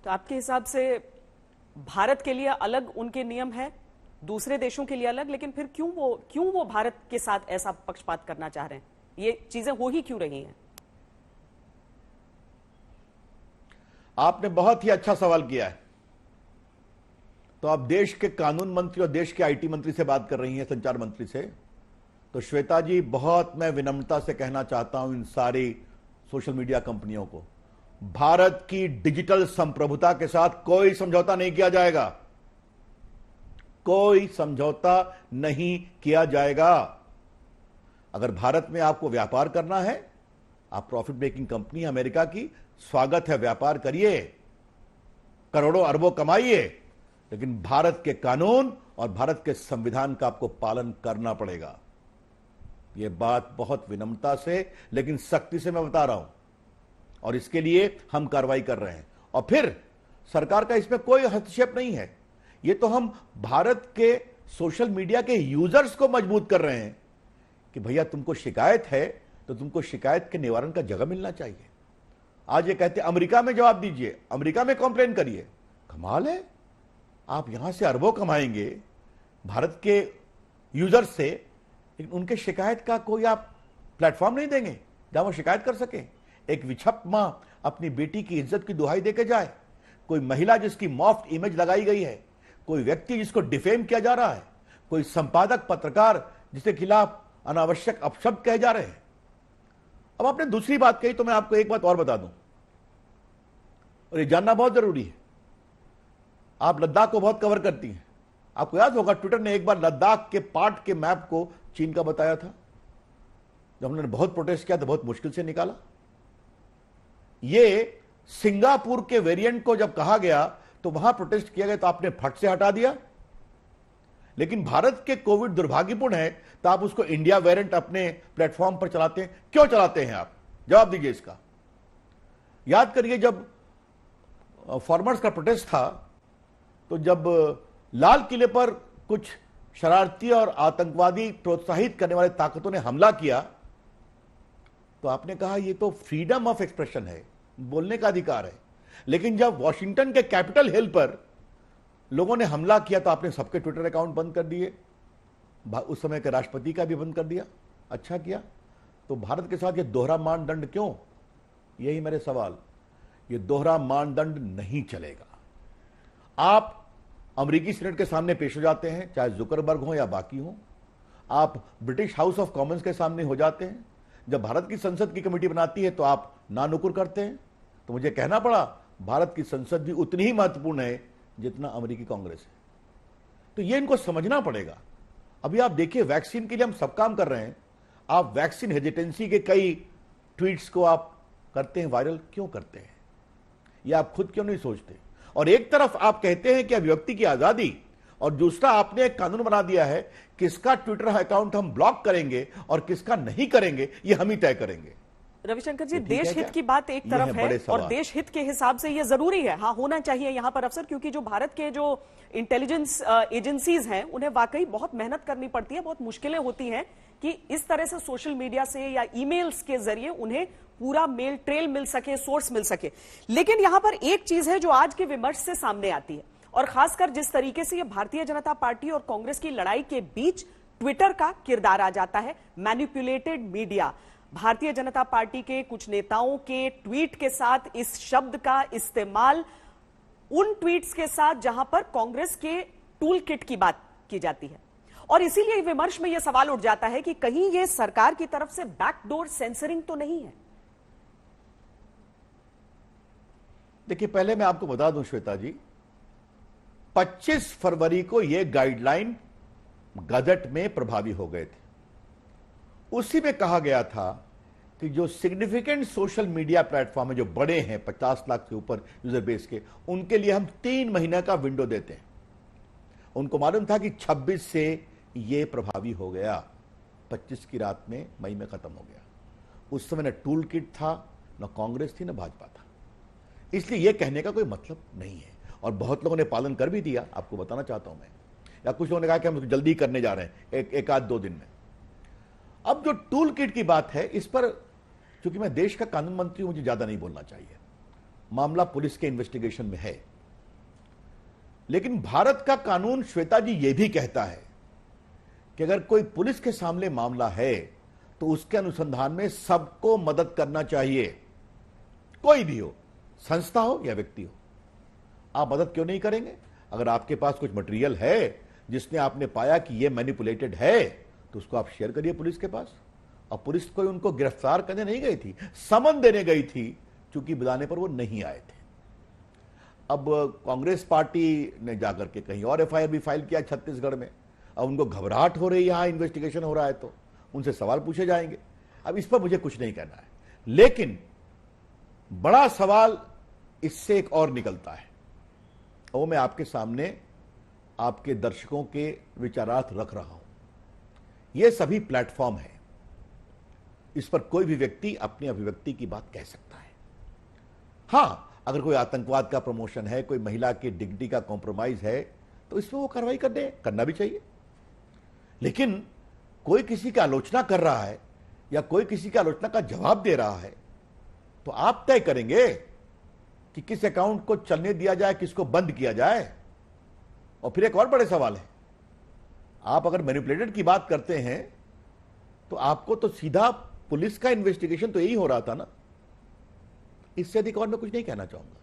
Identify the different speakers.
Speaker 1: तो आपके हिसाब से भारत के लिए अलग उनके नियम है, दूसरे देशों के लिए अलग, लेकिन फिर क्यों वो भारत के साथ ऐसा पक्षपात करना चाह रहे हैं? ये चीजें हो ही क्यों रही हैं?
Speaker 2: आपने बहुत ही अच्छा सवाल किया है। तो आप देश के कानून मंत्री और देश के आईटी मंत्री से बात कर रही हैं, संचार मंत्री से। तो श्वेता जी, बहुत मैं विनम्रता से कहना चाहता हूं इन सारी सोशल मीडिया कंपनियों को, भारत की डिजिटल संप्रभुता के साथ कोई समझौता नहीं किया जाएगा। कोई समझौता नहीं किया जाएगा। अगर भारत में आपको व्यापार करना है, आप प्रॉफिट मेकिंग कंपनी अमेरिका की, स्वागत है, व्यापार करिए, करोड़ों अरबों कमाइए, लेकिन भारत के कानून और भारत के संविधान का आपको पालन करना पड़ेगा। यह बात बहुत विनम्रता से लेकिन सख्ती से मैं बता रहा हूं, और इसके लिए हम कार्रवाई कर रहे हैं। और फिर सरकार का इसमें कोई हस्तक्षेप नहीं है। यह तो हम भारत के सोशल मीडिया के यूजर्स को मजबूत कर रहे हैं कि भैया तुमको शिकायत है तो तुमको शिकायत के निवारण का जगह मिलना चाहिए। आज ये कहते हैं अमेरिका में जवाब दीजिए, अमेरिका में कंप्लेन करिए। कमाल है, आप यहां से अरबों कमाएंगे भारत के यूजर्स से, लेकिन उनके शिकायत का कोई आप प्लेटफॉर्म नहीं देंगे जहां वो शिकायत कर सके। एक विछप मां अपनी बेटी की इज्जत की दुहाई देके जाए, कोई महिला जिसकी मॉफ्ट इमेज लगाई गई है, कोई व्यक्ति जिसको डिफेम किया जा रहा है, कोई संपादक पत्रकार जिसके खिलाफ अनावश्यक अपशब्द कहे जा रहे हैं। अब आपने दूसरी बात कही तो मैं आपको एक बात और बता दूं, और ये जानना बहुत जरूरी है। आप लद्दाख को बहुत कवर करती हैं। आपको याद होगा ट्विटर ने एक बार लद्दाख के पार्ट के मैप को चीन का बताया था। जब उन्होंने बहुत प्रोटेस्ट किया तो बहुत मुश्किल से निकाला। ये सिंगापुर के वेरिएंट को जब कहा गया तो वहां प्रोटेस्ट किया गया तो आपने फट से हटा दिया। लेकिन भारत के कोविड दुर्भाग्यपूर्ण है तो आप उसको इंडिया वेरिएंट अपने प्लेटफॉर्म पर चलाते हैं। क्यों चलाते हैं आप? जवाब दीजिए इसका। याद करिए जब फार्मर्स का प्रोटेस्ट था तो जब लाल किले पर कुछ शरारती और आतंकवादी प्रोत्साहित करने वाले ताकतों ने हमला किया तो आपने कहा यह तो फ्रीडम ऑफ एक्सप्रेशन है, बोलने का अधिकार है। लेकिन जब वॉशिंगटन के कैपिटल हिल पर लोगों ने हमला किया तो आपने सबके ट्विटर अकाउंट बंद कर दिए, उस समय के राष्ट्रपति का भी बंद कर दिया। अच्छा किया। तो भारत के साथ ये दोहरा मानदंड क्यों? यही मेरे सवाल। ये दोहरा मानदंड नहीं चलेगा। आप अमेरिकी सीनेट के सामने पेश हो जाते हैं, चाहे जुकरबर्ग हो या बाकी हो। आप ब्रिटिश हाउस ऑफ कॉमन्स के सामने हो जाते हैं। जब भारत की संसद की कमेटी बनाती है तो आप नानुकुर करते हैं। तो मुझे कहना पड़ा भारत की संसद भी उतनी ही महत्वपूर्ण है जितना अमेरिकी कांग्रेस है। तो ये इनको समझना पड़ेगा। अभी आप देखिए, वैक्सीन के लिए हम सब काम कर रहे हैं। आप वैक्सीन हेजिटेंसी के कई ट्वीट्स को आप करते हैं वायरल, क्यों करते हैं? ये आप खुद क्यों नहीं सोचते? और एक तरफ आप कहते हैं कि अभिव्यक्ति की आजादी, और दूसरा आपने एक कानून बना दिया है किसका ट्विटर अकाउंट हम ब्लॉक करेंगे और किसका नहीं करेंगे ये हम ही तय करेंगे।
Speaker 1: रविशंकर जी, देश हित की बात एक तरफ है और देश हित के हिसाब से ये जरूरी है, हाँ होना चाहिए यहां पर अफसर, क्योंकि जो भारत के जो इंटेलिजेंस एजेंसीज हैं उन्हें वाकई बहुत मेहनत करनी पड़ती है, बहुत मुश्किलें होती हैं कि इस तरह से सोशल मीडिया से या ईमेल्स के जरिए उन्हें पूरा मेल ट्रेल मिल सके, सोर्स मिल सके। लेकिन यहां पर एक चीज है जो आज के विमर्श से सामने आती है, और खासकर जिस तरीके से ये भारतीय जनता पार्टी और कांग्रेस की लड़ाई के बीच ट्विटर का किरदार आ जाता है, manipulated media. Bharatiya Janata party के कुछ नेताओं के ट्वीट के साथ इस शब्द का इस्तेमाल उन ट्वीट्स के साथ जहां पर कांग्रेस के टूल किट की बात की जाती है, और इसीलिए विमर्श में यह सवाल उठ जाता है कि कहीं यह सरकार की तरफ से बैकडोर सेंसरिंग तो नहीं है।
Speaker 2: देखिए, पहले मैं आपको बता दूं श्वेता जी, 25 फरवरी को यह गाइडलाइन गजट में प्रभावी हो गए थे। उसी में कहा गया था कि जो सिग्निफिकेंट सोशल मीडिया प्लेटफॉर्म है, जो बड़े हैं 50 लाख से ऊपर यूजर बेस के, उनके लिए हम 3 महीने का विंडो देते हैं। उनको मालूम था कि 26 से यह प्रभावी हो गया, 25 की रात में मई में खत्म हो गया। उस समय न टूल किट था, न कांग्रेस थी, न भाजपा था। इसलिए यह कहने का कोई मतलब नहीं है, और बहुत लोगों ने पालन कर भी दिया। आपको बताना चाहता हूं मैं, या कुछ लोगों ने कहा कि हम जल्दी करने जा रहे हैं एक आध 2 दिन में। अब जो टूल किट की बात है, इस पर चूंकि मैं देश का कानून मंत्री हूं, मुझे ज्यादा नहीं बोलना चाहिए। मामला पुलिस के इन्वेस्टिगेशन में है। लेकिन भारत का कानून, श्वेता जी, यह भी कहता है कि अगर कोई पुलिस के सामने मामला है तो उसके अनुसंधान में सबको मदद करना चाहिए, कोई भी हो, संस्था हो या व्यक्ति हो। आप मदद क्यों नहीं करेंगे? अगर आपके पास कुछ मटेरियल है जिसने आपने पाया कि यह मैनिपुलेटेड है, तो उसको आप शेयर करिए पुलिस के पास। और पुलिस कोई उनको गिरफ्तार करने नहीं गई थी, समन देने गई थी, क्योंकि बुलाने पर वो नहीं आए थे। अब कांग्रेस पार्टी ने जाकर के कहीं और एफआईआर भी फाइल किया छत्तीसगढ़ में। अब उनको घबराहट हो रही है, यहां इन्वेस्टिगेशन हो रहा है तो उनसे सवाल पूछे जाएंगे। अब इस पर मुझे कुछ नहीं कहना है, लेकिन बड़ा सवाल इससे एक और निकलता है, वो मैं आपके सामने आपके दर्शकों के विचारार्थ रख रहा हूं। यह सभी प्लेटफॉर्म है, इस पर कोई भी व्यक्ति अपनी अभिव्यक्ति की बात कह सकता है। हां, अगर कोई आतंकवाद का प्रमोशन है, कोई महिला की डिग्निटी का कॉम्प्रोमाइज है, तो इसमें वो कार्रवाई करना भी चाहिए। लेकिन कोई किसी की आलोचना कर रहा है या कोई किसी की आलोचना का जवाब दे रहा है, तो आप तय करेंगे कि किस अकाउंट को चलने दिया जाए, किसको बंद किया जाए। और फिर एक और बड़े सवाल है, आप अगर मैनिपुलेटेड की बात करते हैं तो आपको तो सीधा पुलिस का इन्वेस्टिगेशन तो यही हो रहा था ना। इससे अधिक और मैं कुछ नहीं कहना चाहूंगा।